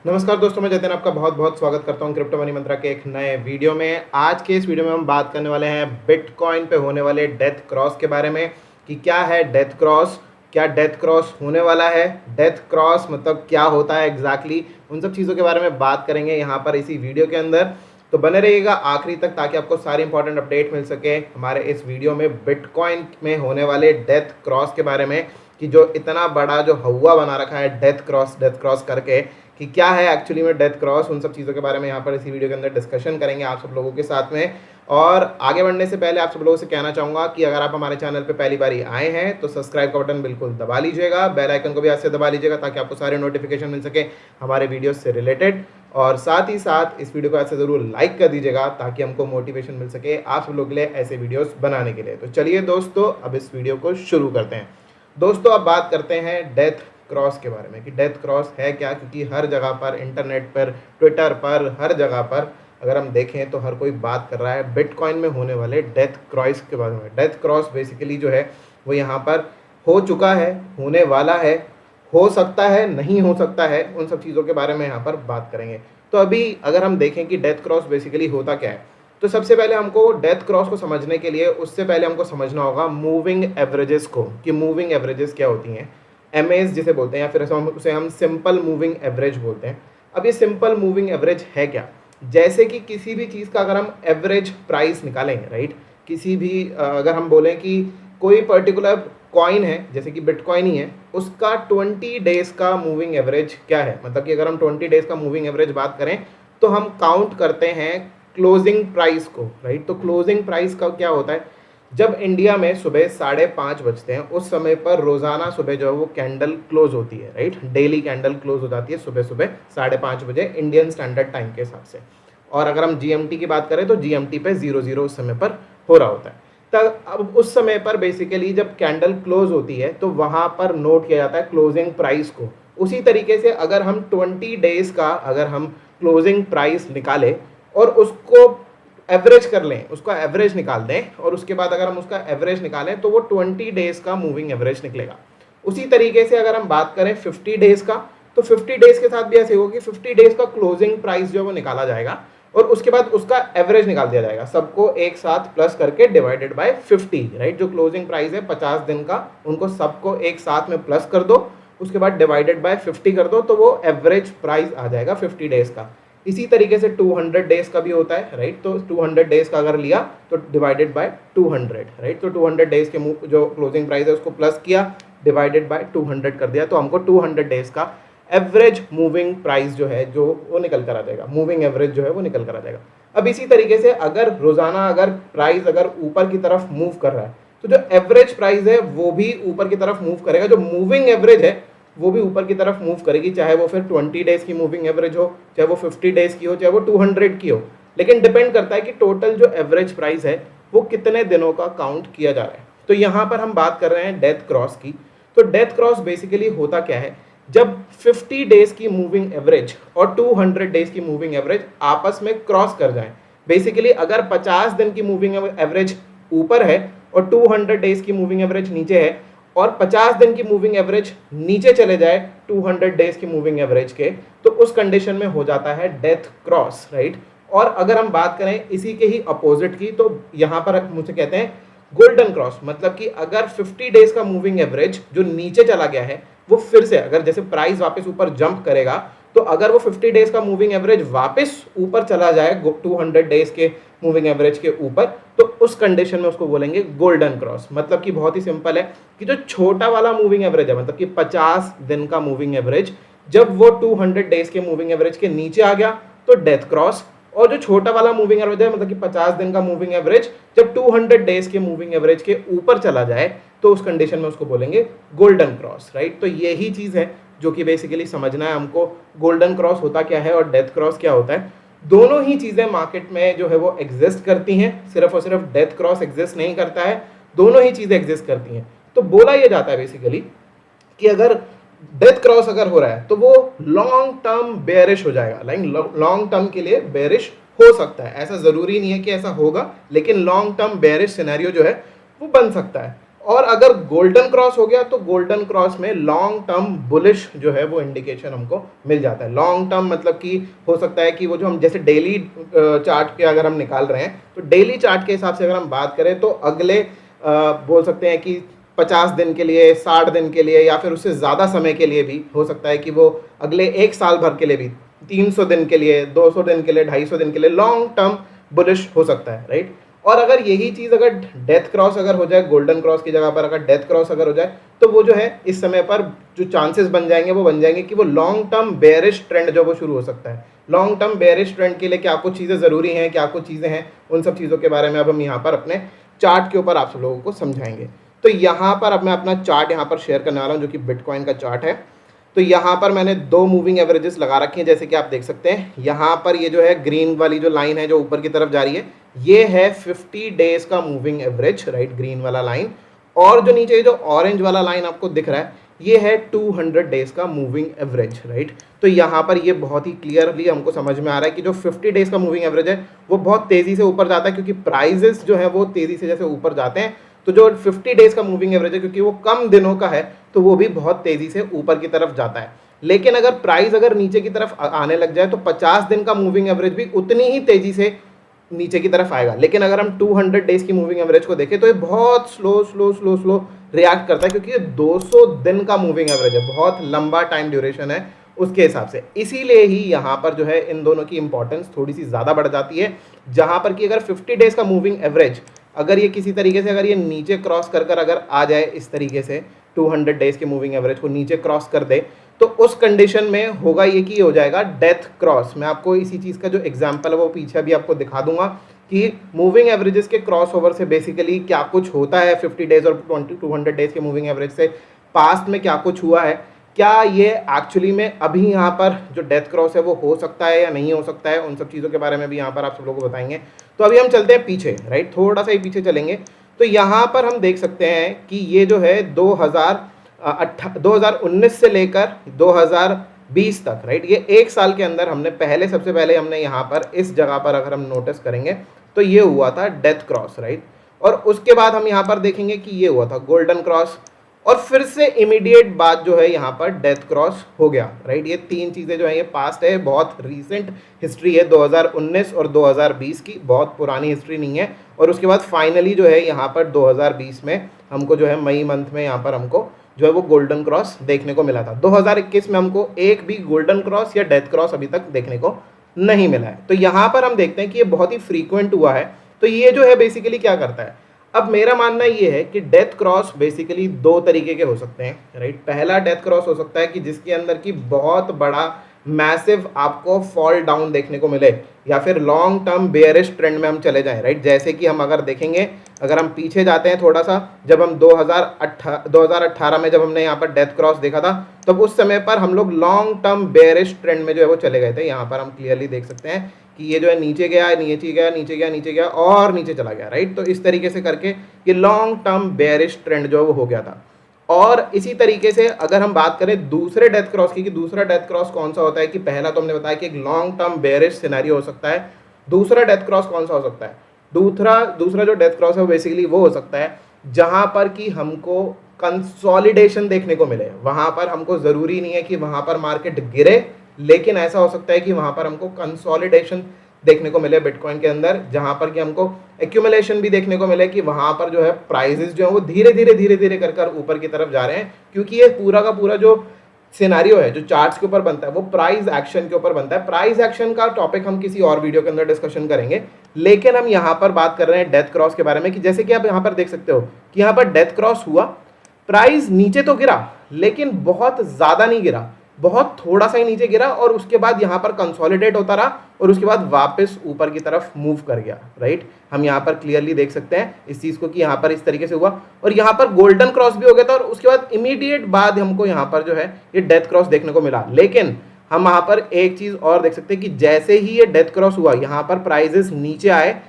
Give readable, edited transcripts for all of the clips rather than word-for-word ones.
नमस्कार दोस्तों, मैं जतिन आपका बहुत बहुत स्वागत करता हूं क्रिप्टो मनी मंत्रा के एक नए वीडियो में। आज के इस वीडियो में हम बात करने वाले हैं बिटकॉइन पे होने वाले डेथ क्रॉस के बारे में कि क्या है डेथ क्रॉस, क्या डेथ क्रॉस होने वाला है, डेथ क्रॉस मतलब क्या होता है एग्जैक्टली, उन सब चीज़ों के बारे में बात करेंगे यहाँ पर इसी वीडियो के अंदर। तो बने रहिएगा आखिरी तक ताकि आपको सारी इंपॉर्टेंट अपडेट मिल सके हमारे इस वीडियो में बिटकॉइन में होने वाले डेथ क्रॉस के बारे में कि जो इतना बड़ा जो हवा बना रखा है डेथ क्रॉस करके कि क्या है एक्चुअली में डेथ क्रॉस, उन सब चीज़ों के बारे में यहाँ पर इसी वीडियो के अंदर डिस्कशन करेंगे आप सब लोगों के साथ में। और आगे बढ़ने से पहले आप सब लोगों से कहना चाहूँगा कि अगर आप हमारे चैनल पे पहली बार आए हैं तो सब्सक्राइब का बटन बिल्कुल दबा लीजिएगा, बेल आइकन को भी ऐसे दबा लीजिएगा ताकि आपको सारे नोटिफिकेशन मिल सके हमारे वीडियो से रिलेटेड। और साथ ही साथ इस वीडियो को ऐसे ज़रूर लाइक कर दीजिएगा ताकि हमको मोटिवेशन मिल सके आप सब लोगों के लिए ऐसे वीडियोस बनाने के लिए। तो चलिए दोस्तों, अब इस वीडियो को शुरू करते हैं। दोस्तों, अब बात करते हैं डेथ क्रॉस के बारे में कि डेथ क्रॉस है क्या, क्योंकि हर जगह पर, इंटरनेट पर, ट्विटर पर, हर जगह पर अगर हम देखें तो हर कोई बात कर रहा है बिटकॉइन में होने वाले डेथ क्रॉस के बारे में। डेथ क्रॉस बेसिकली जो है वो यहाँ पर हो चुका है, होने वाला है, हो सकता है, नहीं हो सकता है, उन सब चीज़ों के बारे में यहाँ पर बात करेंगे। तो अभी अगर हम देखें कि डेथ क्रॉस बेसिकली होता क्या है, तो सबसे पहले हमको डेथ क्रॉस को समझने के लिए उससे पहले हमको समझना होगा मूविंग एवरेजेस को, कि मूविंग एवरेजेस क्या होती हैं। एमएस जिसे बोलते हैं या फिर उसे हम सिंपल मूविंग एवरेज बोलते हैं। अब ये सिंपल मूविंग एवरेज है क्या? जैसे कि किसी भी चीज़ का अगर हम एवरेज प्राइस निकालेंगे, राइट, किसी भी अगर हम बोलें कि कोई पर्टिकुलर कॉइन है जैसे कि बिटकॉइन ही है, उसका 20 डेज का मूविंग एवरेज क्या है, मतलब कि अगर हम 20 डेज का मूविंग एवरेज बात करें तो हम काउंट करते हैं क्लोजिंग प्राइस को, राइट। तो क्लोजिंग प्राइस का क्या होता है, जब इंडिया में सुबह 5:30 बजते हैं उस समय पर रोजाना सुबह जो है वो कैंडल क्लोज होती है, राइट। डेली कैंडल क्लोज हो जाती है सुबह सुबह 5:30 बजे इंडियन स्टैंडर्ड टाइम के हिसाब से। और अगर हम जीएमटी की बात करें तो जीएमटी पे 00 उस समय पर हो रहा होता है। तब अब उस समय पर बेसिकली जब कैंडल क्लोज होती है तो वहां पर नोट किया जाता है क्लोजिंग प्राइस को। उसी तरीके से अगर हम 20 डेज का अगर हम क्लोजिंग प्राइस निकालें और उसको एवरेज कर लें, उसका एवरेज निकाल दें और उसके बाद अगर हम उसका एवरेज निकालें तो वो 20 डेज का मूविंग एवरेज निकलेगा। उसी तरीके से अगर हम बात करें 50 डेज का, तो 50 डेज के साथ भी ऐसे होगा कि 50 डेज का क्लोजिंग प्राइस जो है वो निकाला जाएगा और उसके बाद उसका एवरेज निकाल दिया जाएगा, सबको एक साथ प्लस करके डिवाइडेड बाय 50, राइट। जो क्लोजिंग प्राइस है 50 दिन का, उनको सबको एक साथ में प्लस कर दो, उसके बाद डिवाइडेड बाय 50 कर दो, तो वो एवरेज प्राइस आ जाएगा 50 डेज का। इसी तरीके से 200 डेज का भी होता है, राइट। तो 200 डेज का अगर लिया तो डिवाइडेड बाय 200, राइट। तो 200 डेज के जो क्लोजिंग प्राइस है उसको प्लस किया, डिवाइडेड बाय 200 कर दिया, तो हमको 200 डेज का एवरेज मूविंग प्राइस जो है जो वो निकल कर आ जाएगा, मूविंग एवरेज जो है वो निकल कर आ जाएगा। अब इसी तरीके से अगर रोजाना अगर प्राइस अगर ऊपर की तरफ मूव कर रहा है तो जो एवरेज प्राइस है वो भी ऊपर की तरफ मूव करेगा, जो मूविंग एवरेज है वो भी ऊपर की तरफ मूव करेगी, चाहे वो फिर 20 डेज की मूविंग एवरेज हो, चाहे वो 50 डेज की हो, चाहे वो 200 की हो। लेकिन डिपेंड करता है कि टोटल जो एवरेज प्राइस है वो कितने दिनों का काउंट किया जा रहा है। तो यहाँ पर हम बात कर रहे हैं डेथ क्रॉस की। तो डेथ क्रॉस बेसिकली होता क्या है, जब 50 डेज की मूविंग एवरेज और 200 डेज की मूविंग एवरेज आपस में क्रॉस कर जाएं। बेसिकली अगर 50 दिन की मूविंग एवरेज ऊपर है और 200 डेज की मूविंग एवरेज नीचे है और 50 दिन की मूविंग एवरेज नीचे चले जाए 200 डेज की मूविंग एवरेज के, तो उस कंडीशन में हो जाता है डेथ क्रॉस, राइट। और अगर हम बात करें इसी के ही अपोजिट की, तो यहां पर मुझे कहते हैं गोल्डन क्रॉस, मतलब कि अगर 50 डेज का मूविंग एवरेज जो नीचे चला गया है वो फिर से अगर जैसे प्राइस वापस ऊपर जंप करेगा, तो अगर वो 50 डेज का मूविंग एवरेज वापस ऊपर चला जाए 200 डेज के मूविंग एवरेज के ऊपर, तो उस कंडीशन में उसको बोलेंगे गोल्डन क्रॉस। मतलब कि बहुत ही सिंपल है कि जो छोटा वाला मूविंग एवरेज है, मतलब कि 50 दिन का मूविंग एवरेज, जब वो 200 डेज के मूविंग एवरेज के नीचे आ गया तो डेथ क्रॉस, और जो छोटा वाला मूविंग एवरेज है मतलब कि 50 दिन का मूविंग एवरेज जब 200 डेज के मूविंग एवरेज के ऊपर चला जाए तो उस कंडीशन में उसको बोलेंगे गोल्डन क्रॉस, राइट। तो यही चीज है जो कि बेसिकली समझना है हमको, गोल्डन क्रॉस होता क्या है और डेथ क्रॉस क्या होता है। दोनों ही चीजें मार्केट में जो है वो एग्जिस्ट करती हैं, सिर्फ और सिर्फ डेथ क्रॉस एग्जिस्ट नहीं करता है, दोनों ही चीजें एग्जिस्ट करती हैं। तो बोला यह जाता है बेसिकली कि अगर डेथ क्रॉस अगर हो रहा है तो वो लॉन्ग टर्म बेयरिश हो जाएगा, लाइक लॉन्ग टर्म के लिए बेयरिश हो सकता है, ऐसा जरूरी नहीं है कि ऐसा होगा, लेकिन लॉन्ग टर्म बेयरिश सिनेरियो जो है वो बन सकता है। और अगर गोल्डन क्रॉस हो गया तो गोल्डन क्रॉस में लॉन्ग टर्म बुलिश जो है वो इंडिकेशन हमको मिल जाता है। लॉन्ग टर्म मतलब कि हो सकता है कि वो जो हम जैसे डेली चार्ट के अगर हम निकाल रहे हैं तो डेली चार्ट के हिसाब से अगर हम बात करें तो अगले बोल सकते हैं कि 50 दिन के लिए, 60 दिन के लिए या फिर उससे ज़्यादा समय के लिए भी हो सकता है कि वो अगले एक साल भर के लिए भी, 300 दिन के लिए, 200 दिन के लिए, 250 दिन के लिए लॉन्ग टर्म बुलिश हो सकता है, राइट। और अगर यही चीज़ अगर डेथ क्रॉस अगर हो जाए, गोल्डन क्रॉस की जगह पर अगर डेथ क्रॉस अगर हो जाए तो वो जो है इस समय पर जो चांसेस बन जाएंगे वो बन जाएंगे कि वो लॉन्ग टर्म बेयरिश ट्रेंड जो वो शुरू हो सकता है। लॉन्ग टर्म बेयरिश ट्रेंड के लिए क्या कुछ चीज़ें ज़रूरी हैं, क्या कुछ चीज़ें हैं, उन सब चीज़ों के बारे में अब हम यहाँ पर अपने चार्ट के ऊपर आप सब लोगों को समझाएंगे। तो यहाँ पर अब मैं अपना चार्ट यहाँ पर शेयर करने वाला हूँ जो कि बिटकॉइन का चार्ट है। तो यहाँ पर मैंने 2 मूविंग एवरेजेस लगा रखे हैं, जैसे कि आप देख सकते हैं। यहाँ पर ये जो है ग्रीन वाली जो लाइन है जो ऊपर की तरफ जा रही है, ये है 50 डेज का मूविंग एवरेज, राइट, ग्रीन वाला लाइन। और जो नीचे जो ऑरेंज वाला लाइन आपको दिख रहा है ये है 200 डेज का मूविंग एवरेज, राइट। तो यहाँ पर ये बहुत ही क्लियरली हमको समझ में आ रहा है कि जो 50 डेज का मूविंग एवरेज है वो बहुत तेज़ी से ऊपर जाता है, क्योंकि प्राइजेस जो है वो तेज़ी से जैसे ऊपर जाते हैं तो जो 50 डेज का मूविंग एवरेज है क्योंकि वो कम दिनों का है तो वो भी बहुत तेज़ी से ऊपर की तरफ जाता है। लेकिन अगर प्राइस अगर नीचे की तरफ आने लग जाए तो 50 दिन का मूविंग एवरेज भी उतनी ही तेज़ी से नीचे की तरफ आएगा। लेकिन अगर हम 200 डेज की मूविंग एवरेज को देखें तो ये बहुत स्लो रिएक्ट करता है, क्योंकि ये 200 दिन का मूविंग एवरेज है, बहुत लंबा टाइम ड्यूरेशन है उसके हिसाब से। इसीलिए ही यहाँ पर जो है इन दोनों की इंपॉर्टेंस थोड़ी सी ज़्यादा बढ़ जाती है, जहाँ पर कि अगर 50 डेज का मूविंग एवरेज अगर ये किसी तरीके से अगर ये नीचे क्रॉस कर अगर आ जाए इस तरीके से 200 डेज के मूविंग एवरेज को नीचे क्रॉस कर दे तो उस कंडीशन में होगा ये कि हो जाएगा डेथ क्रॉस। मैं आपको इसी चीज़ का जो एग्जांपल है वो पीछे भी आपको दिखा दूंगा कि मूविंग एवरेजेस के क्रॉस ओवर से बेसिकली क्या कुछ होता है 50 डेज और 200 डेज के मूविंग एवरेज से पास्ट में क्या कुछ हुआ है, क्या ये एक्चुअली में अभी यहाँ पर जो डेथ क्रॉस है वो हो सकता है या नहीं हो सकता है, उन सब चीज़ों के बारे में भी यहाँ पर आप सब लोगों को बताएंगे। तो अभी हम चलते हैं पीछे, राइट, थोड़ा सा ही पीछे चलेंगे। तो यहाँ पर हम देख सकते हैं कि ये जो है 2019 से लेकर 2020 तक, राइट, ये एक साल के अंदर हमने सबसे पहले हमने यहाँ पर इस जगह पर अगर हम नोटिस करेंगे तो ये हुआ था डेथ क्रॉस, राइट। और उसके बाद हम यहाँ पर देखेंगे कि ये हुआ था गोल्डन क्रॉस, और फिर से इमीडिएट बाद जो है यहाँ पर डेथ क्रॉस हो गया, राइट। ये तीन चीज़ें जो है ये पास्ट है, बहुत रीसेंट हिस्ट्री है 2019 और 2020 की, बहुत पुरानी हिस्ट्री नहीं है। और उसके बाद फाइनली जो है यहाँ पर 2020 में हमको जो है मई मंथ में यहाँ पर हमको जो है वो गोल्डन क्रॉस देखने को मिला था। 2021 में हमको एक भी गोल्डन क्रॉस या डेथ क्रॉस अभी तक देखने को नहीं मिला है। तो यहाँ पर हम देखते हैं कि ये बहुत ही फ्रीक्वेंट हुआ है। तो ये जो है बेसिकली क्या करता है, अब मेरा मानना ये है कि डेथ क्रॉस बेसिकली 2 तरीके के हो सकते हैं, राइट। पहला डेथ क्रॉस हो सकता है कि जिसके अंदर की बहुत बड़ा मैसिव आपको फॉल डाउन देखने को मिले, या फिर लॉन्ग टर्म बेयरिश ट्रेंड में हम चले जाएं, राइट। जैसे कि हम अगर देखेंगे, अगर हम पीछे जाते हैं थोड़ा सा, जब हम 2018 में जब हमने यहाँ पर डेथ क्रॉस देखा था तब उस समय पर हम लोग लॉन्ग टर्म बेयरिश ट्रेंड में जो है वो चले गए थे। यहाँ पर हम क्लियरली देख सकते हैं कि ये जो है नीचे गया, नीचे गया, नीचे गया, नीचे गया और नीचे चला गया, राइट। तो इस तरीके से करके ये लॉन्ग टर्म बेयरिश ट्रेंड जो है वो हो गया था। और इसी तरीके से अगर हम बात करें दूसरे डेथ क्रॉस की, कि दूसरा डेथ क्रॉस कौन सा होता है, कि पहला तो हमने बताया कि एक लॉन्ग टर्म बेयरिश सिनेरियो हो सकता है। दूसरा डेथ क्रॉस कौन सा हो सकता है, दूसरा जो डेथ क्रॉस है वो बेसिकली वो हो सकता है जहां पर कि हमको कंसोलिडेशन देखने को मिले। वहां पर हमको जरूरी नहीं है कि वहां पर मार्केट गिरे, लेकिन ऐसा हो सकता है कि वहां पर हमको कंसोलिडेशन देखने को मिले बिटकॉइन के अंदर, जहां पर कि हमको एक्यूमुलेशन भी देखने को मिले, कि वहां पर जो है प्राइजेस जो है वो धीरे धीरे कर ऊपर की तरफ जा रहे हैं। क्योंकि ये पूरा का पूरा जो सिनेरियो है जो चार्ट्स के ऊपर बनता है वो प्राइस एक्शन के ऊपर बनता है। प्राइस एक्शन का टॉपिक हम किसी और वीडियो के अंदर डिस्कशन करेंगे, लेकिन हम यहाँ पर बात कर रहे हैं डेथ क्रॉस के बारे में। कि जैसे कि आप यहाँ पर देख सकते हो कि यहाँ पर डेथ क्रॉस हुआ, प्राइस नीचे तो गिरा लेकिन बहुत ज्यादा नहीं गिरा, बहुत थोड़ा सा ही नीचे गिरा, और उसके बाद यहाँ पर कंसोलिडेट होता रहा और उसके बाद वापस ऊपर की तरफ मूव कर गया, राइट। हम यहाँ पर क्लियरली देख सकते हैं इस चीज को कि यहाँ पर इस तरीके से हुआ, और यहाँ पर गोल्डन क्रॉस भी हो गया था, और उसके बाद इमीडिएट बाद हमको यहाँ पर जो है ये डेथ क्रॉस देखने को मिला। लेकिन हम यहाँ पर एक चीज और देख सकते हैं कि जैसे ही ये डेथ क्रॉस हुआ, यहाँ पर प्राइजेस नीचे आए,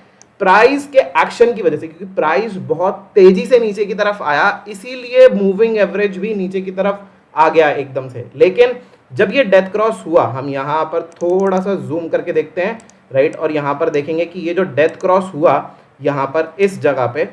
प्राइस के एक्शन की वजह से, क्योंकि प्राइस बहुत तेजी से नीचे की तरफ आया, इसीलिए मूविंग एवरेज भी नीचे की तरफ आ गया एकदम से। लेकिन जब ये डेथ क्रॉस हुआ, हम यहाँ पर थोड़ा सा जूम करके देखते हैं, राइट, और यहाँ पर देखेंगे कि ये जो डेथ क्रॉस हुआ यहाँ पर इस जगह पे,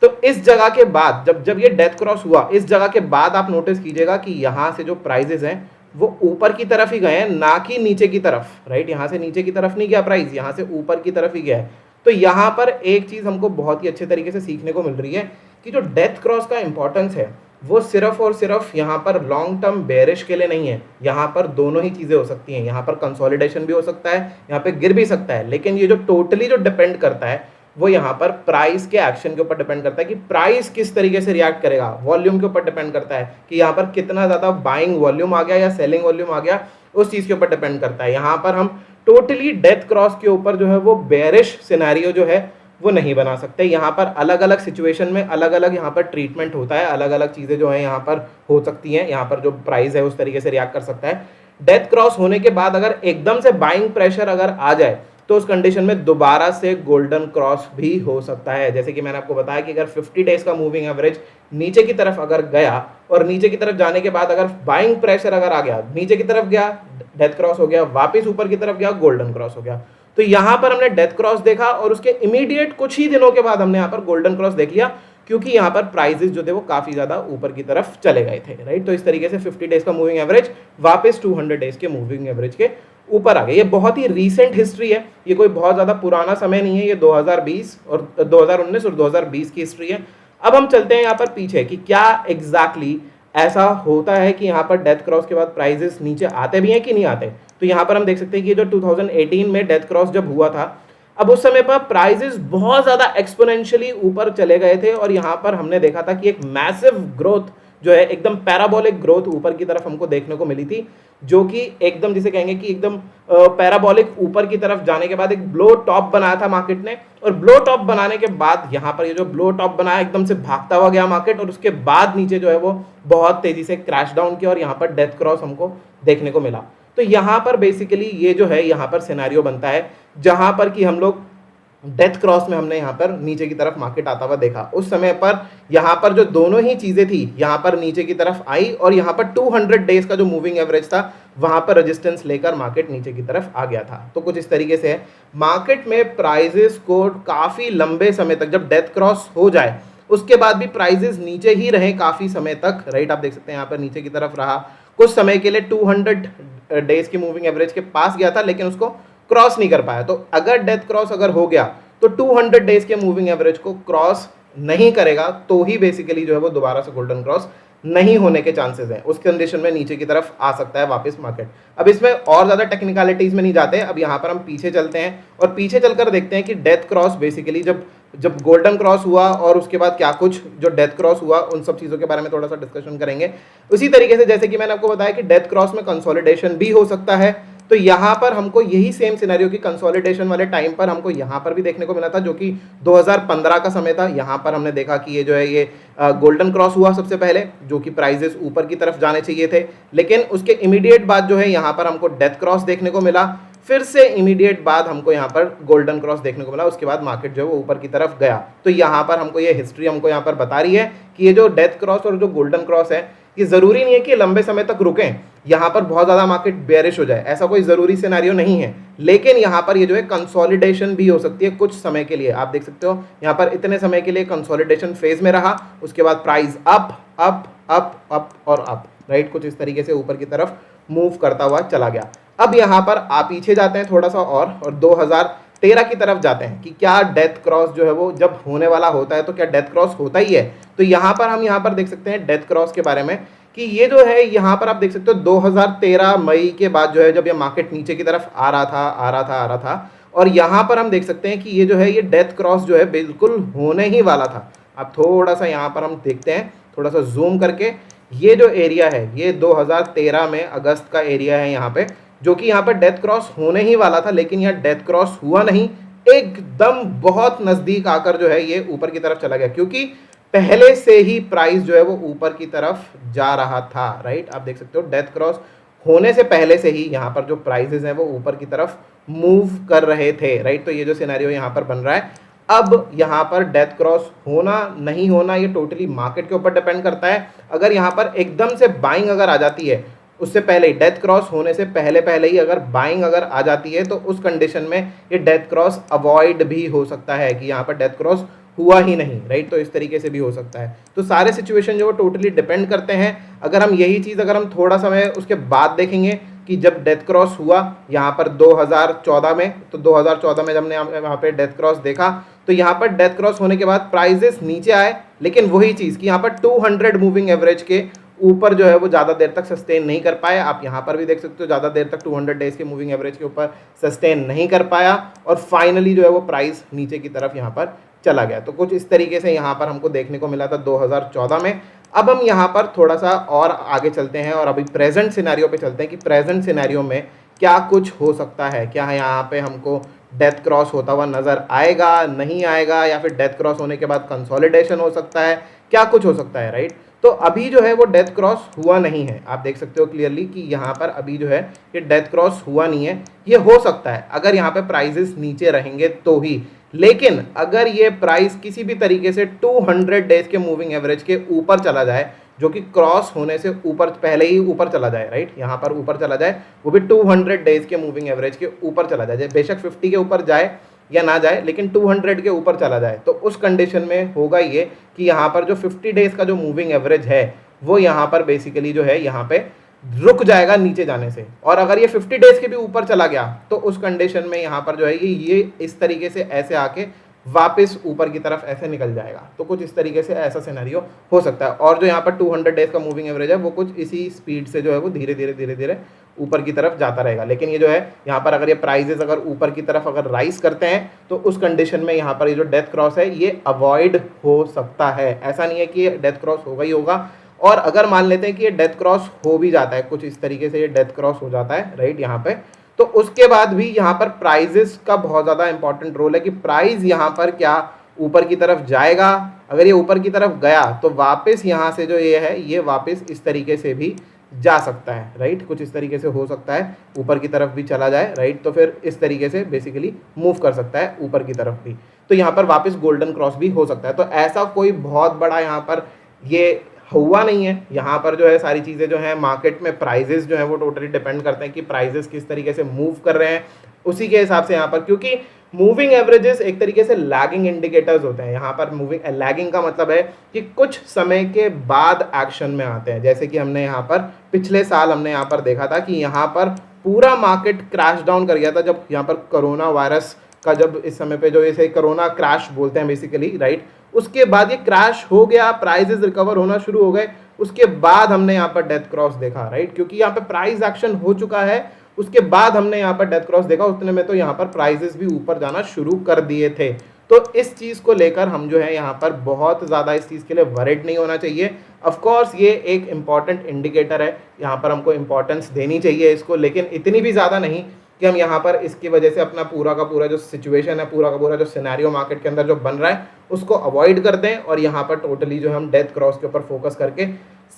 तो इस जगह के बाद जब जब ये डेथ क्रॉस हुआ, इस जगह के बाद आप नोटिस कीजिएगा कि यहां से जो प्राइजेस हैं वो ऊपर की तरफ ही गए हैं, ना कि नीचे की तरफ, राइट। यहां से नीचे की तरफ नहीं गया प्राइस, यहां से ऊपर की तरफ ही गया है। तो यहां पर एक चीज हमको बहुत ही अच्छे तरीके से सीखने को मिल रही है कि जो डेथ क्रॉस का इंपॉर्टेंस है वो सिर्फ और सिर्फ यहाँ पर लॉन्ग टर्म बेरिश के लिए नहीं है। यहाँ पर दोनों ही चीजें हो सकती हैं, यहाँ पर कंसोलिडेशन भी हो सकता है, यहाँ पे गिर भी सकता है। लेकिन ये जो टोटली जो डिपेंड करता है वो यहाँ पर प्राइस के एक्शन के ऊपर डिपेंड करता है कि प्राइस किस तरीके से रिएक्ट करेगा। वॉल्यूम के ऊपर डिपेंड करता है कि यहाँ पर कितना ज्यादा बाइंग वॉल्यूम आ गया या सेलिंग वॉल्यूम आ गया, उस चीज के ऊपर डिपेंड करता है। यहाँ पर हम टोटली डेथ क्रॉस के ऊपर जो है वो बेरिश सिनेरियो जो है वो नहीं बना सकते। यहाँ पर अलग अलग सिचुएशन में अलग अलग यहाँ पर ट्रीटमेंट होता है, अलग अलग चीजें जो है यहाँ पर हो सकती हैं। यहाँ पर जो प्राइस है उस तरीके से रिएक्ट कर सकता है। डेथ क्रॉस होने के बाद अगर एकदम से बाइंग प्रेशर अगर आ जाए तो उस कंडीशन में दोबारा से गोल्डन क्रॉस भी हो सकता है। जैसे कि मैंने आपको बताया कि अगर 50 डेज का मूविंग एवरेज नीचे की तरफ अगर गया और नीचे की तरफ जाने के बाद अगर बाइंग प्रेशर अगर आ गया, नीचे की तरफ गया डेथ क्रॉस हो गया, वापस ऊपर की तरफ गया गोल्डन क्रॉस हो गया। तो यहां पर हमने डेथ क्रॉस देखा और उसके इमीडिएट कुछ ही दिनों के बाद हमने यहाँ पर गोल्डन क्रॉस देख लिया, क्योंकि यहाँ पर प्राइजेस जो थे वो काफी ज्यादा ऊपर की तरफ चले गए थे, राइट। तो इस तरीके से 50 डेज का मूविंग एवरेज वापस 200 डेज के मूविंग एवरेज के ऊपर आ गए। ये बहुत ही रीसेंट हिस्ट्री है, ये कोई बहुत ज्यादा पुराना समय नहीं है, ये 2020 और 2019 और 2020 की हिस्ट्री है। अब हम चलते हैं यहाँ पर पीछे कि क्या एग्जैक्टली ऐसा होता है कि यहाँ पर डेथ क्रॉस के बाद प्राइजेस नीचे आते भी हैं कि नहीं आते। तो यहाँ पर हम देख सकते हैं कि जो 2018 में डेथ क्रॉस जब हुआ था, अब उस समय पर प्राइजेस बहुत ज्यादा एक्सपोनेंशियली ऊपर चले गए थे और यहाँ पर हमने देखा था कि एक मैसिव ग्रोथ जो है, एकदम पैराबोलिक ग्रोथ ऊपर की तरफ हमको देखने को मिली थी, जो कि एकदम जिसे कहेंगे कि एकदम पैराबोलिक ऊपर की तरफ जाने के बाद एक ब्लो टॉप बनाया था मार्केट ने। और ब्लो टॉप बनाने के बाद यहाँ पर ये जो ब्लो टॉप बनाया एकदम से भागता हुआ गया मार्केट और उसके बाद नीचे जो है वो बहुत तेजी से क्रैश डाउन किया और यहाँ पर डेथ क्रॉस हमको देखने को मिला। तो यहाँ पर बेसिकली ये जो है यहाँ पर सिनेरियो बनता है जहां पर कि हम लोग डेथ क्रॉस में हमने यहाँ पर नीचे की तरफ मार्केट आता हुआ देखा। उस समय पर यहाँ पर जो दोनों ही चीजें थी, यहाँ पर नीचे की तरफ आई और यहाँ पर 200 डेज का जो मूविंग एवरेज था वहां पर रेजिस्टेंस लेकर मार्केट नीचे की तरफ आ गया था। तो कुछ इस तरीके से है मार्केट में प्राइजेस को काफी लंबे समय तक, जब डेथ क्रॉस हो जाए उसके बाद भी प्राइजेस नीचे ही रहे काफी समय तक, राइट। आप देख सकते हैं यहाँ पर नीचे की तरफ रहा कुछ समय के लिए, 200 डेज की मूविंग एवरेज के पास गया था लेकिन उसको क्रॉस नहीं कर पाया। तो अगर डेथ क्रॉस अगर हो गया तो 200 डेज के मूविंग एवरेज को क्रॉस नहीं करेगा तो ही बेसिकली जो है वो दोबारा से गोल्डन क्रॉस नहीं होने के चांसेस हैं। उस कंडीशन में नीचे की तरफ आ सकता है वापस मार्केट। अब इसमें और ज्यादा टेक्निकलिटीज में नहीं जाते, अब यहाँ पर हम पीछे चलते हैं और पीछे चलकर देखते हैं कि डेथ क्रॉस बेसिकली जब गोल्डन क्रॉस हुआ और उसके बाद क्या कुछ जो डेथ क्रॉस हुआ, उन सब चीजों के बारे में थोड़ा सा डिस्कशन करेंगे। उसी तरीके से जैसे कि मैंने आपको बताया कि डेथ क्रॉस में कंसोलिडेशन भी हो सकता है, तो यहाँ पर हमको यही सेम सिनेरियो की कंसोलिडेशन वाले टाइम पर हमको यहाँ पर भी देखने को मिला था, जो कि 2015 का समय था। यहाँ पर हमने देखा कि ये जो है ये गोल्डन क्रॉस हुआ सबसे पहले, जो कि प्राइजेस ऊपर की तरफ जाने चाहिए थे, लेकिन उसके इमीडिएट बाद जो है यहाँ पर हमको डेथ क्रॉस देखने को मिला। फिर से इमीडिएट बाद हमको यहाँ पर गोल्डन क्रॉस देखने को मिला, उसके बाद मार्केट जो है वो ऊपर की तरफ गया। तो यहाँ पर हमको ये हिस्ट्री हमको यहाँ पर बता रही है कि ये जो डेथ क्रॉस और जो गोल्डन क्रॉस है, ये जरूरी नहीं है कि लंबे समय तक रुकें, यहाँ पर बहुत ज्यादा मार्केट बेयरिश हो जाए, ऐसा कोई जरूरी सिनेरियो नहीं है। लेकिन यहाँ पर ये जो है कंसोलिडेशन भी हो सकती है कुछ समय के लिए। आप देख सकते हो यहाँ पर इतने समय के लिए कंसोलिडेशन फेज में रहा, उसके बाद price up up up up और अप, राइट, कुछ इस तरीके से ऊपर की तरफ मूव करता हुआ चला गया। अब यहाँ पर आप पीछे जाते हैं थोड़ा सा और 2013 की तरफ जाते हैं कि क्या डेथ क्रॉस जो है वो जब होने वाला होता है तो क्या डेथ क्रॉस होता ही है। तो यहाँ पर हम यहाँ पर देख सकते हैं डेथ क्रॉस के बारे में कि ये जो है यहाँ पर आप देख सकते हो 2013 मई के बाद जो है जब ये मार्केट नीचे की तरफ आ रहा था और यहाँ पर हम देख सकते हैं कि ये जो है ये डेथ क्रॉस जो है बिल्कुल होने ही वाला था। अब थोड़ा सा यहाँ पर हम देखते हैं, थोड़ा सा जूम करके, ये जो एरिया है ये 2013 में अगस्त का एरिया है यहाँ पे, जो कि यहाँ पर डेथ क्रॉस होने ही वाला था, लेकिन यहाँ डेथ क्रॉस हुआ नहीं, एकदम बहुत नजदीक आकर जो है ये ऊपर की तरफ चला गया, क्योंकि पहले से ही प्राइस जो है वो ऊपर की तरफ जा रहा था, राइट। आप देख सकते हो डेथ क्रॉस होने से पहले से ही यहाँ पर जो प्राइसेस हैं वो ऊपर की तरफ मूव कर रहे थे, राइट। तो ये जो सिनेरियो यहाँ पर बन रहा है, अब यहाँ पर डेथ क्रॉस होना नहीं होना ये टोटली मार्केट के ऊपर डिपेंड करता है। अगर यहाँ पर एकदम से बाइंग अगर आ जाती है, उससे पहले ही डेथ क्रॉस होने से पहले ही अगर बाइंग अगर आ जाती है, तो उस कंडीशन में ये डेथ क्रॉस अवॉइड भी हो सकता है कि यहाँ पर डेथ क्रॉस हुआ ही नहीं, राइट। तो इस तरीके से भी हो सकता है। तो सारे सिचुएशन जो वो टोटली डिपेंड करते हैं। अगर हम यही चीज़ अगर हम थोड़ा समय उसके बाद देखेंगे कि जब डेथ क्रॉस हुआ यहाँ पर 2014 में, तो 2014 में जब हमने यहाँ पे डेथ क्रॉस देखा, तो यहाँ पर डेथ क्रॉस होने के बाद प्राइजेस नीचे आए, लेकिन वही चीज़ कि यहाँ पर 200 मूविंग एवरेज के ऊपर जो है वो ज़्यादा देर तक सस्टेन नहीं कर पाया। आप यहाँ पर भी देख सकते हो ज़्यादा देर तक 200 डेज के मूविंग एवरेज के ऊपर सस्टेन नहीं कर पाया, और फाइनली जो है वो प्राइस नीचे की तरफ यहाँ पर चला गया। तो कुछ इस तरीके से यहाँ पर हमको देखने को मिला था 2014 में। अब हम यहाँ पर थोड़ा सा और आगे चलते हैं और अभी प्रेजेंट सिनेरियो पे चलते हैं कि प्रेजेंट सिनेरियो में क्या कुछ हो सकता है। क्या है यहाँ पे हमको डेथ क्रॉस होता हुआ नज़र आएगा, नहीं आएगा, या फिर डेथ क्रॉस होने के बाद कंसोलिडेशन हो सकता है, क्या कुछ हो सकता है, राइट। तो अभी जो है वो डेथ क्रॉस हुआ नहीं है। आप देख सकते हो क्लियरली कि यहाँ पर अभी जो है ये डेथ क्रॉस हुआ नहीं है। ये हो सकता है अगर यहाँ पे प्राइजेस नीचे रहेंगे तो ही, लेकिन अगर ये प्राइस किसी भी तरीके से 200 डेज के मूविंग एवरेज के ऊपर चला जाए, जो कि क्रॉस होने से ऊपर पहले ही ऊपर चला जाए, राइट, यहाँ पर ऊपर चला जाए, वो भी 200 डेज के मूविंग एवरेज के ऊपर चला जाए, बेशक 50 के ऊपर जाए या ना जाए, लेकिन 200 के ऊपर चला जाए, तो उस कंडीशन में होगा ये कि यहाँ पर जो 50 डेज का जो मूविंग एवरेज है वो यहाँ पर बेसिकली जो है यहाँ पे रुक जाएगा नीचे जाने से। और अगर ये 50 डेज के भी ऊपर चला गया तो उस कंडीशन में यहाँ पर जो है ये इस तरीके से ऐसे आके वापस ऊपर की तरफ ऐसे निकल जाएगा। तो कुछ इस तरीके से ऐसा सिनेरियो हो सकता है। और जो यहाँ पर 200 डेज का मूविंग एवरेज है वो कुछ इसी स्पीड से जो है वो धीरे धीरे ऊपर की तरफ जाता रहेगा। लेकिन ये जो है यहाँ पर अगर ये प्राइजेस अगर ऊपर की तरफ अगर राइज करते हैं तो उस कंडीशन में यहाँ पर ये जो डेथ क्रॉस है ये अवॉइड हो सकता है। ऐसा नहीं है कि ये डेथ क्रॉस होगा ही होगा। और अगर मान लेते हैं कि ये डेथ क्रॉस हो भी जाता है, कुछ इस तरीके से ये डेथ क्रॉस हो जाता है, राइट, यहाँ पे, तो उसके बाद भी यहाँ पर प्राइजेस का बहुत ज़्यादा इंपॉर्टेंट रोल है कि प्राइस यहाँ पर क्या ऊपर की तरफ जाएगा। अगर ये ऊपर की तरफ गया तो वापस यहाँ से जो ये है ये वापस इस तरीके से भी जा सकता है, राइट, कुछ इस तरीके से हो सकता है ऊपर की तरफ भी चला जाए, राइट। तो फिर इस तरीके से बेसिकली मूव कर सकता है ऊपर की तरफ भी, तो यहाँ पर वापस गोल्डन क्रॉस भी हो सकता है। तो ऐसा कोई बहुत बड़ा यहाँ पर ये हुआ नहीं है। यहाँ पर जो है सारी चीज़ें जो है मार्केट में प्राइजेस जो है वो टोटली डिपेंड करते हैं कि प्राइजेस किस तरीके से मूव कर रहे हैं, उसी के हिसाब से यहाँ पर, क्योंकि मूविंग एवरेजेस एक तरीके से लैगिंग इंडिकेटर्स होते हैं। यहाँ पर मूविंग लैगिंग का मतलब है कि कुछ समय के बाद एक्शन में आते हैं। जैसे कि हमने यहाँ पर पिछले साल हमने यहाँ पर देखा था कि यहाँ पर पूरा मार्केट क्रैश डाउन कर गया था जब यहाँ पर कोरोना वायरस का जब इस समय पे जो इसे कोरोना क्रैश बोलते हैं बेसिकली, राइट, उसके बाद ये क्रैश हो गया, प्राइजेस रिकवर होना शुरू हो गए, उसके बाद हमने यहाँ पर डेथ क्रॉस देखा, राइट, क्योंकि यहाँ पे प्राइस एक्शन हो चुका है, उसके बाद हमने यहाँ पर डेथ क्रॉस देखा। उतने में तो यहाँ पर प्राइजेस भी ऊपर जाना शुरू कर दिए थे। तो इस चीज़ को लेकर हम जो है यहाँ पर बहुत ज़्यादा इस चीज़ के लिए वरीड नहीं होना चाहिए। ऑफ कोर्स ये एक इम्पॉर्टेंट इंडिकेटर है, यहाँ पर हमको इम्पोर्टेंस देनी चाहिए इसको, लेकिन इतनी भी ज़्यादा नहीं कि हम यहाँ पर इसकी वजह से अपना पूरा का पूरा जो सिचुएशन है, पूरा का पूरा जो सिनेरियो मार्केट के अंदर जो बन रहा है उसको अवॉइड कर दें और यहाँ पर टोटली जो हम डेथ क्रॉस के ऊपर फोकस करके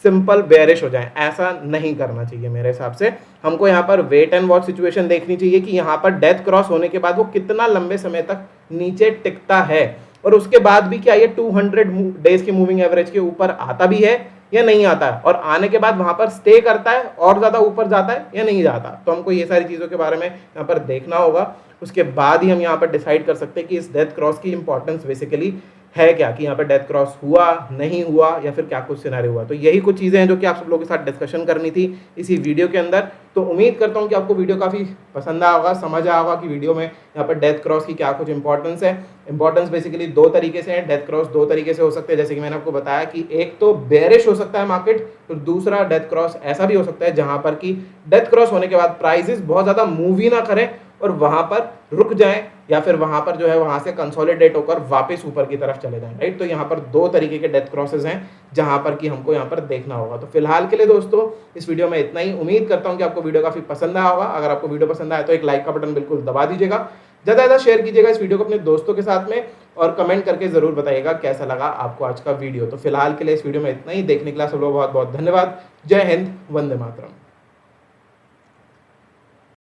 सिंपल बेयरिश हो जाएं। ऐसा नहीं करना चाहिए मेरे हिसाब से। हमको यहाँ पर वेट एंड वॉच सिचुएशन देखनी चाहिए कि यहाँ पर डेथ क्रॉस होने के बाद वो कितना लंबे समय तक नीचे टिकता है, और उसके बाद भी क्या ये 200 डेज के मूविंग एवरेज के ऊपर आता भी है या नहीं आता है, और आने के बाद वहां पर स्टे करता है और ज़्यादा ऊपर जाता है या नहीं जाता। तो हमको ये सारी चीज़ों के बारे में यहाँ पर देखना होगा। उसके बाद ही हम यहाँ पर डिसाइड कर सकते हैं कि इस डेथ क्रॉस की इंपॉर्टेंस बेसिकली है क्या, कि यहाँ पर डेथ क्रॉस हुआ नहीं हुआ या फिर क्या कुछ सिनेरियो हुआ। तो यही कुछ चीज़ें हैं जो कि आप सब लोगों के साथ डिस्कशन करनी थी इसी वीडियो के अंदर। तो उम्मीद करता हूँ कि आपको वीडियो काफ़ी पसंद आया होगा, समझ आया होगा कि वीडियो में यहाँ पर डेथ क्रॉस की क्या कुछ इंपॉर्टेंस है। इंपॉर्टेंस बेसिकली दो तरीके से है, डेथ क्रॉस दो तरीके से हो सकते हैं, जैसे कि मैंने आपको बताया कि एक तो बेयरिश हो सकता है मार्केट, तो दूसरा डेथ क्रॉस ऐसा भी हो सकता है जहां पर कि डेथ क्रॉस होने के बाद प्राइसेस बहुत ज़्यादा मूव ही ना करें और वहां पर रुक जाएं, या फिर वहां पर जो है वहां से कंसोलिडेट होकर वापस ऊपर की तरफ चले जाएं, राइट। तो यहाँ पर दो तरीके के डेथ क्रॉसेस हैं जहां पर कि हमको यहाँ पर देखना होगा। तो फिलहाल के लिए दोस्तों इस वीडियो में इतना ही। उम्मीद करता हूँ कि आपको वीडियो काफी पसंद आया होगा। अगर आपको वीडियो पसंद आया तो एक लाइक का बटन बिल्कुल दबा दीजिएगा, ज़्यादा ज़्यादा शेयर कीजिएगा इस वीडियो को अपने दोस्तों के साथ में, और कमेंट करके ज़रूर बताइएगा कैसा लगा आपको आज का वीडियो। तो फिलहाल के लिए इस वीडियो में इतना ही। देखने के लिए सब लोग बहुत बहुत धन्यवाद। जय हिंद, वंदे मातरम।